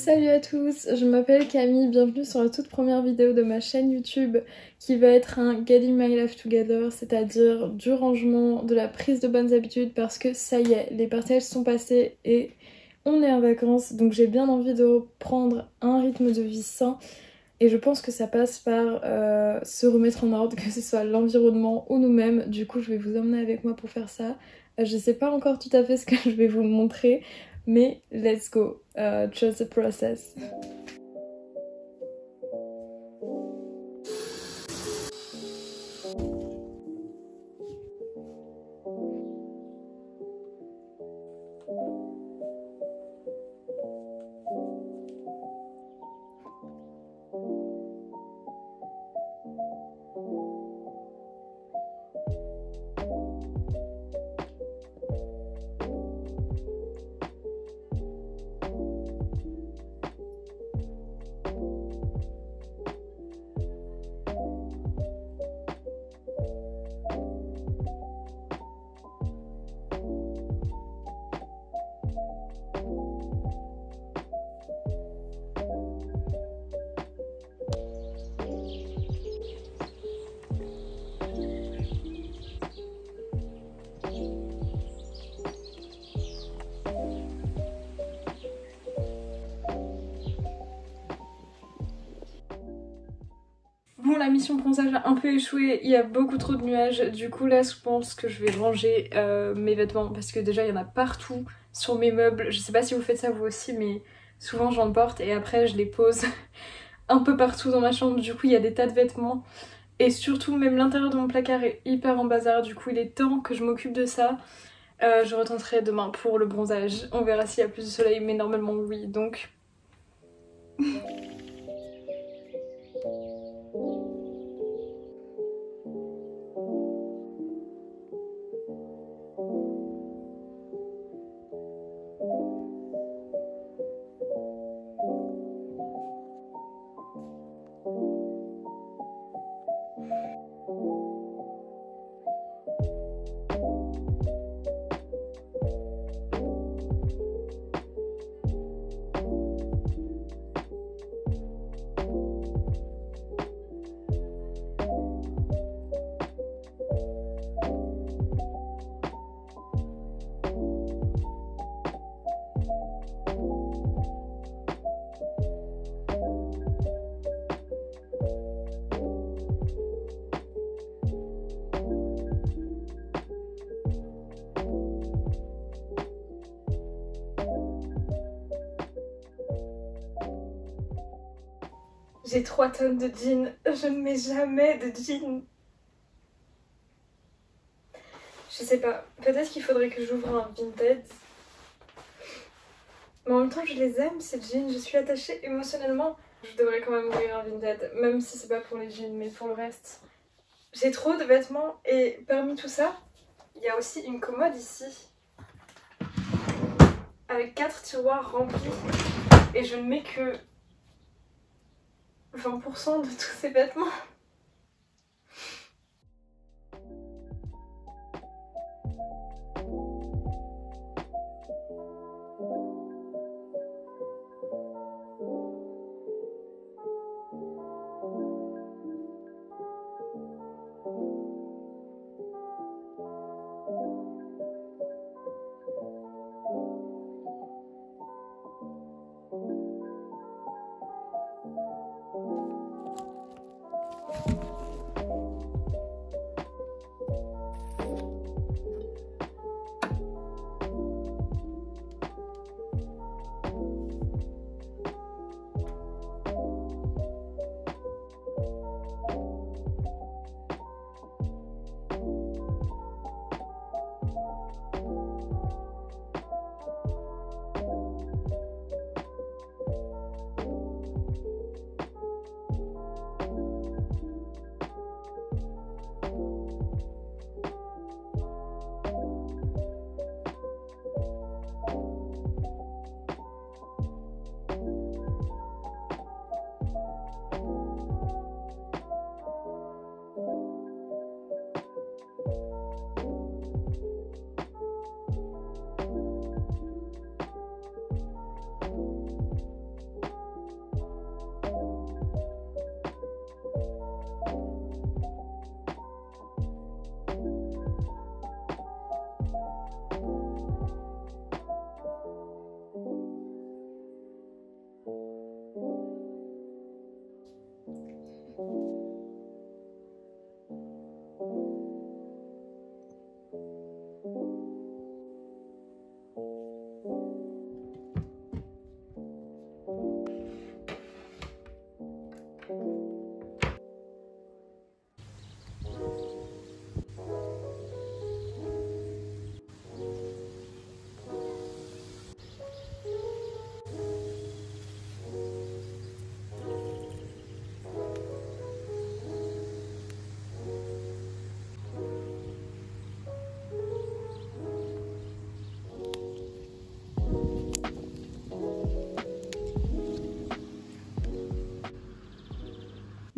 Salut à tous, je m'appelle Camille, bienvenue sur la toute première vidéo de ma chaîne YouTube qui va être un Getting My Life Together, c'est-à-dire du rangement, de la prise de bonnes habitudes parce que ça y est, les partages sont passés et on est en vacances donc j'ai bien envie de reprendre un rythme de vie sain et je pense que ça passe par se remettre en ordre, que ce soit l'environnement ou nous-mêmes. Du coup je vais vous emmener avec moi pour faire ça. Je sais pas encore tout à fait ce que je vais vous montrer. Mais let's go, trust the process. Bon, la mission bronzage a un peu échoué, il y a beaucoup trop de nuages, du coup là je pense que je vais ranger mes vêtements parce que déjà il y en a partout sur mes meubles. Je sais pas si vous faites ça vous aussi, mais souvent j'en porte et après je les pose un peu partout dans ma chambre, du coup il y a des tas de vêtements et surtout même l'intérieur de mon placard est hyper en bazar, du coup il est temps que je m'occupe de ça. Je retenterai demain pour le bronzage, on verra s'il y a plus de soleil mais normalement oui, donc... J'ai 3 tonnes de jeans, je ne mets jamais de jeans. Je sais pas, peut-être qu'il faudrait que j'ouvre un Vinted. Mais en même temps je les aime ces jeans, je suis attachée émotionnellement. Je devrais quand même ouvrir un Vinted, même si c'est pas pour les jeans mais pour le reste. J'ai trop de vêtements et parmi tout ça, il y a aussi une commode ici. Avec 4 tiroirs remplis et je ne mets que 20% de tous ces vêtements.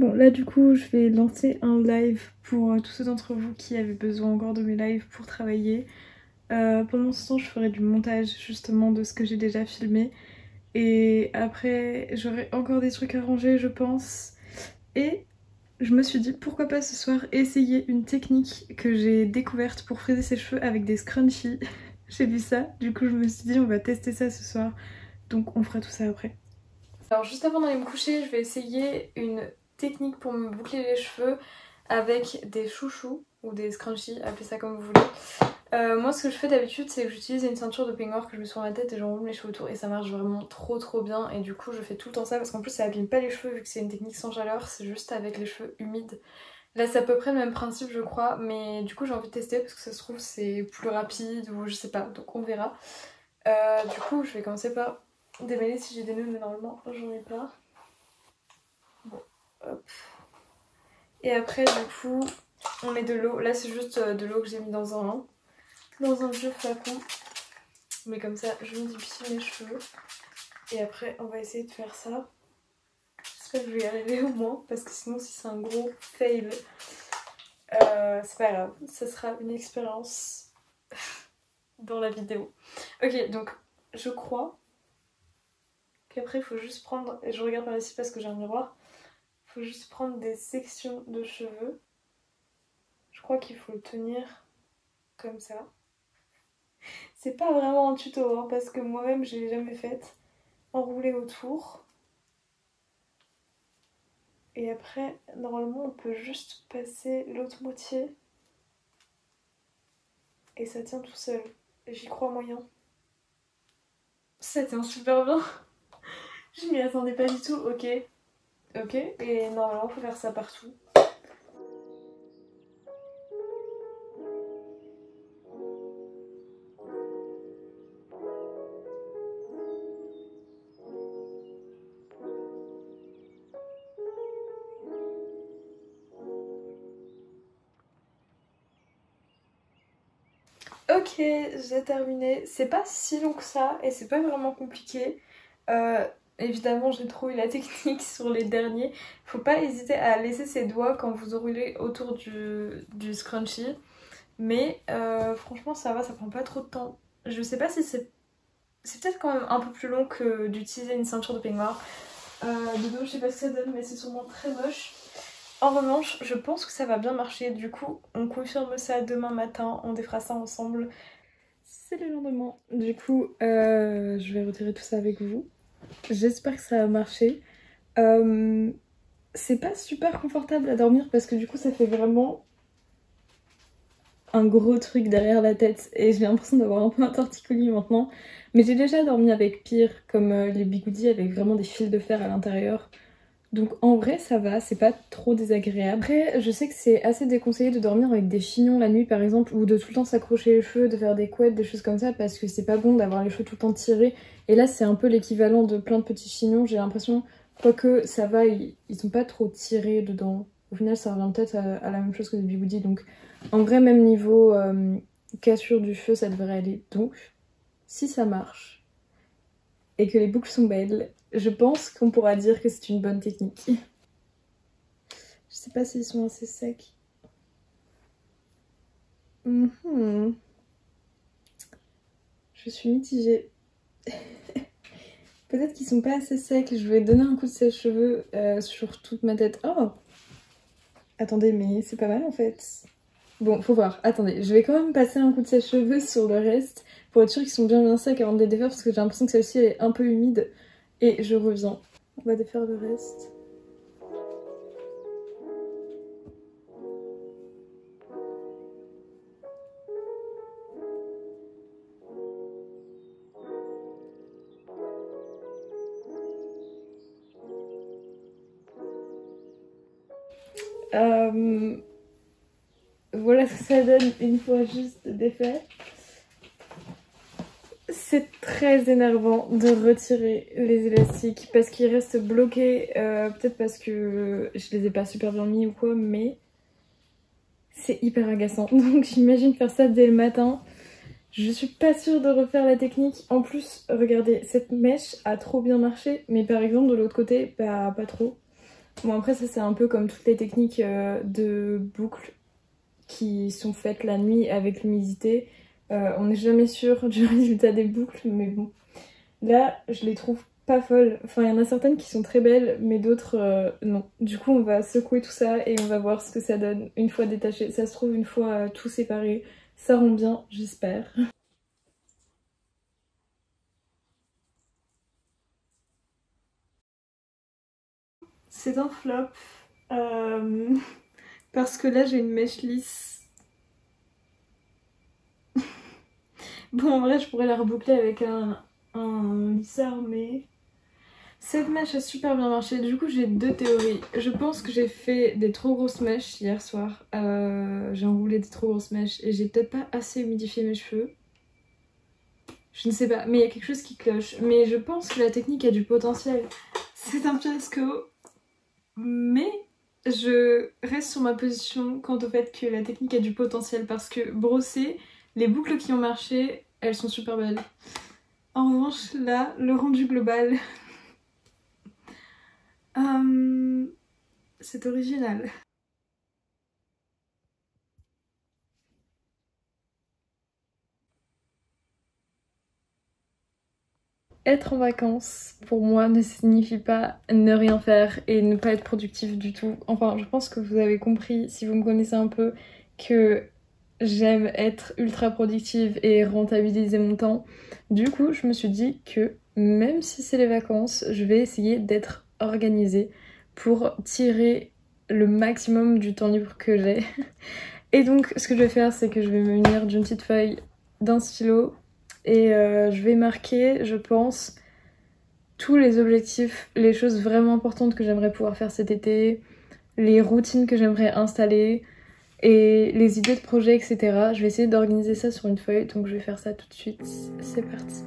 Bon là du coup je vais lancer un live pour tous ceux d'entre vous qui avaient besoin encore de mes lives pour travailler. Pendant ce temps je ferai du montage justement de ce que j'ai déjà filmé. Et après j'aurai encore des trucs à ranger je pense. Et je me suis dit pourquoi pas ce soir essayer une technique que j'ai découverte pour friser ses cheveux avec des scrunchies. J'ai vu ça, du coup je me suis dit on va tester ça ce soir. Donc on fera tout ça après. Alors juste avant d'aller me coucher, je vais essayer une technique pour me boucler les cheveux avec des chouchous ou des scrunchies, appelez ça comme vous voulez. Moi ce que je fais d'habitude c'est que j'utilise une ceinture de peignoir que je mets sur ma tête et j'enroule mes cheveux autour et ça marche vraiment trop bien et du coup je fais tout le temps ça parce qu'en plus ça abîme pas les cheveux vu que c'est une technique sans chaleur, c'est juste avec les cheveux humides. Là c'est à peu près le même principe je crois mais du coup j'ai envie de tester parce que ça se trouve c'est plus rapide ou je sais pas donc on verra. Du coup je vais commencer par démêler si j'ai des nœuds mais normalement j'en ai pas. Bon hop. Et après du coup on met de l'eau, là c'est juste de l'eau que j'ai mis dans un vieux flacon. Mais comme ça je modifie mes cheveux. Et après on va essayer de faire ça. J'espère que je vais y arriver au moins parce que sinon si c'est un gros fail c'est pas grave, ça sera une expérience dans la vidéo. Ok donc je crois qu'après il faut juste prendre, et je regarde par ici parce que j'ai un miroir, il faut juste prendre des sections de cheveux. Je crois qu'il faut le tenir comme ça. C'est pas vraiment un tuto hein, parce que moi-même je l'ai jamais fait. Enrouler autour. Et après, normalement on peut juste passer l'autre moitié. Et ça tient tout seul. J'y crois moyen. Ça tient super bien. Je m'y attendais pas du tout, ok. Ok, et normalement faut faire ça partout. Ok, j'ai terminé. C'est pas si long que ça et c'est pas vraiment compliqué. Évidemment, j'ai trouvé la technique sur les derniers. Faut pas hésiter à laisser ses doigts quand vous enroulez autour du scrunchie. Mais franchement, ça va, ça prend pas trop de temps. Je sais pas si c'est peut-être quand même un peu plus long que d'utiliser une ceinture de peignoir. De dos, je sais pas ce que ça donne, mais c'est sûrement très moche. En revanche, je pense que ça va bien marcher. Du coup, on confirme ça demain matin. On défera ça ensemble. C'est le lendemain. Du coup, je vais retirer tout ça avec vous. J'espère que ça va marcher. C'est pas super confortable à dormir parce que du coup, ça fait vraiment un gros truc derrière la tête. Et j'ai l'impression d'avoir un peu un torticolis maintenant. Mais j'ai déjà dormi avec pire, comme les bigoudis avec vraiment des fils de fer à l'intérieur. Donc en vrai ça va, c'est pas trop désagréable. Après je sais que c'est assez déconseillé de dormir avec des chignons la nuit par exemple, ou de tout le temps s'accrocher les cheveux, de faire des couettes, des choses comme ça, parce que c'est pas bon d'avoir les cheveux tout le temps tirés. Et là c'est un peu l'équivalent de plein de petits chignons, j'ai l'impression, quoique ça va, ils sont pas trop tirés dedans. Au final ça revient peut-être à la même chose que des bigoudis, donc en vrai même niveau cassure du cheveu ça devrait aller. Donc si ça marche et que les boucles sont belles, je pense qu'on pourra dire que c'est une bonne technique. Je sais pas s'ils sont assez secs. Je suis mitigée. Peut-être qu'ils sont pas assez secs. Je vais donner un coup de sèche-cheveux sur toute ma tête. Oh! Attendez, mais c'est pas mal en fait. Bon, faut voir. Attendez, je vais quand même passer un coup de sèche-cheveux sur le reste pour être sûr qu'ils sont bien secs avant de les défaire parce que j'ai l'impression que celle-ci elle est un peu humide. Et je reviens. On va défaire le reste. Voilà ce que ça donne une fois juste défait. C'est très énervant de retirer les élastiques parce qu'ils restent bloqués, peut-être parce que je les ai pas super bien mis ou quoi, mais c'est hyper agaçant. Donc j'imagine faire ça dès le matin. Je suis pas sûre de refaire la technique. En plus, regardez, cette mèche a trop bien marché, mais par exemple de l'autre côté, bah pas trop. Bon après ça c'est un peu comme toutes les techniques de boucles qui sont faites la nuit avec l'humidité. On n'est jamais sûr du résultat des boucles, mais bon. Là, je les trouve pas folles. Enfin, il y en a certaines qui sont très belles, mais d'autres non. Du coup, on va secouer tout ça et on va voir ce que ça donne une fois détaché. Ça se trouve, une fois tout séparé, ça rend bien, j'espère. C'est un flop. euh, Parce que là, j'ai une mèche lisse. Bon, en vrai, je pourrais la reboucler avec un lisseur, mais... Cette mèche a super bien marché. Du coup, j'ai deux théories. Je pense que j'ai fait des trop grosses mèches hier soir. J'ai enroulé des trop grosses mèches et j'ai peut-être pas assez humidifié mes cheveux. Je ne sais pas, mais il y a quelque chose qui cloche. Mais je pense que la technique a du potentiel. C'est un fiasco. Mais je reste sur ma position quant au fait que la technique a du potentiel parce que brosser, les boucles qui ont marché, elles sont super belles. En revanche, là, le rendu global... c'est original. Être en vacances, pour moi, ne signifie pas ne rien faire et ne pas être productif du tout. Enfin, je pense que vous avez compris, si vous me connaissez un peu, que j'aime être ultra productive et rentabiliser mon temps. Du coup, je me suis dit que même si c'est les vacances, je vais essayer d'être organisée pour tirer le maximum du temps libre que j'ai. Et donc, ce que je vais faire, c'est que je vais me munir d'une petite feuille, d'un stylo et je vais marquer, je pense, tous les objectifs, les choses vraiment importantes que j'aimerais pouvoir faire cet été, les routines que j'aimerais installer et les idées de projets, etc. Je vais essayer d'organiser ça sur une feuille, donc je vais faire ça tout de suite. C'est parti.